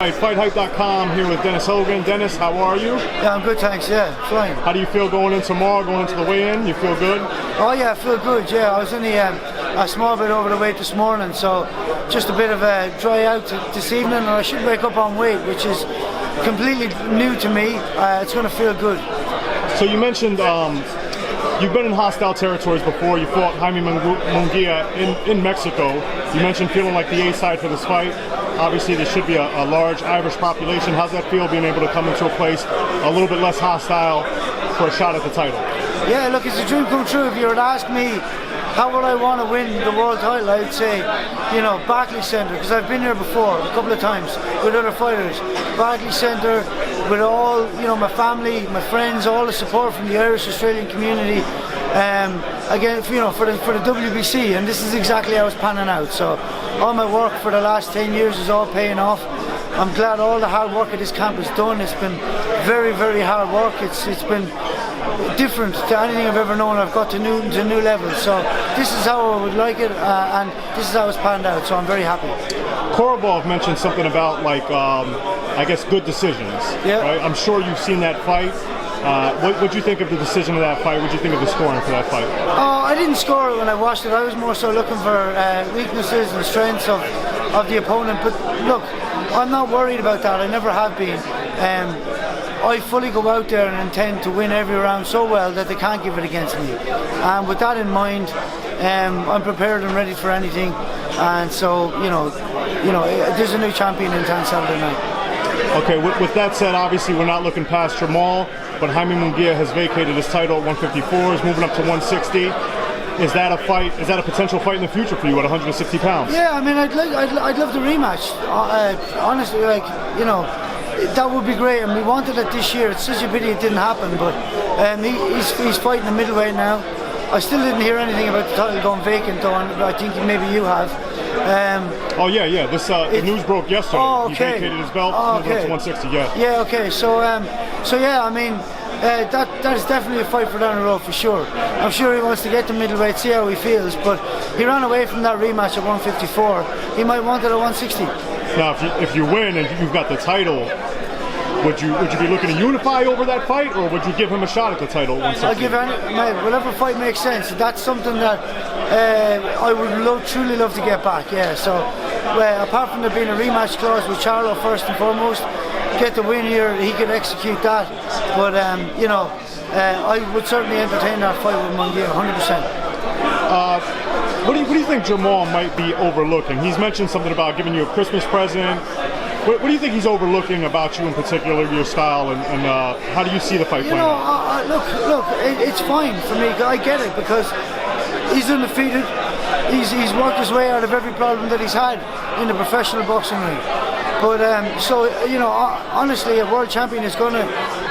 FightHype.com here with Dennis Hogan. Dennis, how are you? Yeah, I'm good, thanks. Yeah, fine. How do you feel going in tomorrow, going into the weigh-in? You feel good? Oh yeah, I feel good. Yeah, I was only a small bit over the weight this morning, so just a bit of a dry out this evening, and I should wake up on weight, which is completely new to me. It's going to feel good. So you mentioned you've been in hostile territories before. You fought Jaime Munguia in Mexico. You mentioned feeling like the A side for this fight. Obviously, there should be a large Irish population. How's that feel, being able to come into a place a little bit less hostile for a shot at the title? Yeah, look, it's a dream come true. If you were to ask me how would I want to win the world title, I'd say, you know, Barclays Centre, because I've been here before a couple of times with other fighters. Barclays Centre, with all, you know, my family, my friends, all the support from the Irish Australian community. Again, you know, for the WBC, and this is exactly how it's panning out. So all my work for the last 10 years is all paying off. I'm glad all the hard work at this camp is done. It's been very, very hard work. It's been different to anything I've ever known. I've got to new levels. So this is how I would like it, and this is how it's panned out. So I'm very happy. Korobov mentioned something about, like, I guess, good decisions. Yeah. Right? I'm sure you've seen that fight. What do you think of the decision of that fight? What do you think of the scoring for that fight? Oh, I didn't score it when I watched it. I was more so looking for weaknesses and strengths of the opponent. But look, I'm not worried about that. I never have been. I fully go out there and intend to win every round so well that they can't give it against me. And with that in mind, I'm prepared and ready for anything. And so, you know, there's a new champion in town Saturday night. Okay, with that said, obviously we're not looking past Jamal, but Jaime Munguia has vacated his title at 154, is moving up to 160. Is that a fight? Is that a potential fight in the future for you at 160 pounds? Yeah, I mean, I'd love the rematch. Honestly, like, you know, that would be great, and we wanted it this year. It's such a pity it didn't happen, but he's fighting the middleweight now. I still didn't hear anything about the title going vacant, though, and I think maybe you have. Oh yeah. This the news broke yesterday. Oh, okay. He vacated his belt. Okay. Moving up to 160. Yeah. Yeah. Okay. So yeah, I mean, that is definitely a fight for down the road for sure. I'm sure he wants to get to middleweight, see how he feels, but he ran away from that rematch at 154. He might want it at 160. Now, if you win and you've got the title, would you be looking to unify over that fight, or would you give him a shot at the title at 160? I'll give whatever fight makes sense. That's something that I would truly love to get back. Yeah. So apart from there being a rematch clause with Charlo first and foremost, get the win here, he could execute that. But you know, I would certainly entertain that fight with Munguia 100%. What do you think Jamal might be overlooking? He's mentioned something about giving you a Christmas present. What do you think he's overlooking about you in particular, your style, and how do you see the fight playing out? Look, it's fine for me. I get it, because he's undefeated. He's worked his way out of every problem that he's had in the professional boxing ring. But so, you know, honestly, a world champion is going to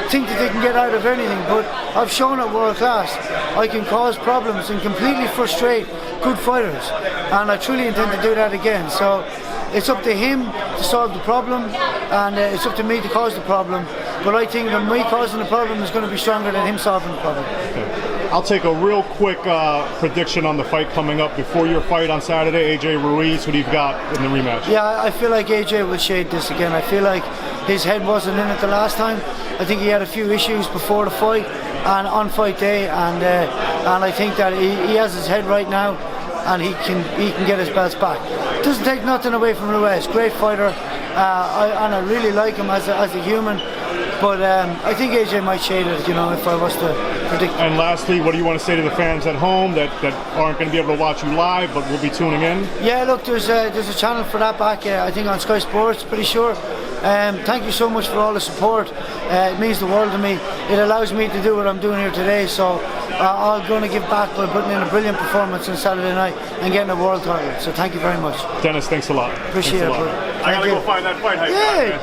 think that they can get out of anything. But I've shown at world class I can cause problems and completely frustrate good fighters, and I truly intend to do that again. So it's up to him to solve the problem, and it's up to me to cause the problem. But I think that me causing the problem is going to be stronger than him solving the problem. Okay. I'll take a real quick prediction on the fight coming up before your fight on Saturday. AJ Ruiz, who do you got in the rematch? Yeah, I feel like AJ will shade this again. I feel like his head wasn't in it the last time. I think he had a few issues before the fight and on fight day, and I think that he has his head right now, and he can get his belts back. Doesn't take nothing away from Ruiz. Great fighter, and I really like him as a human. But I think AJ might shade it, you know, if I was to predict. And lastly, what do you want to say to the fans at home that aren't going to be able to watch you live, but will be tuning in? Yeah, look, there's a channel for that back, I think on Sky Sports, pretty sure. Thank you so much for all the support. It means the world to me. It allows me to do what I'm doing here today, so I'm going to give back by putting in a brilliant performance on Saturday night and getting a world title. So thank you very much. Dennis, thanks a lot. Appreciate it. I got to go find that fight. Yeah.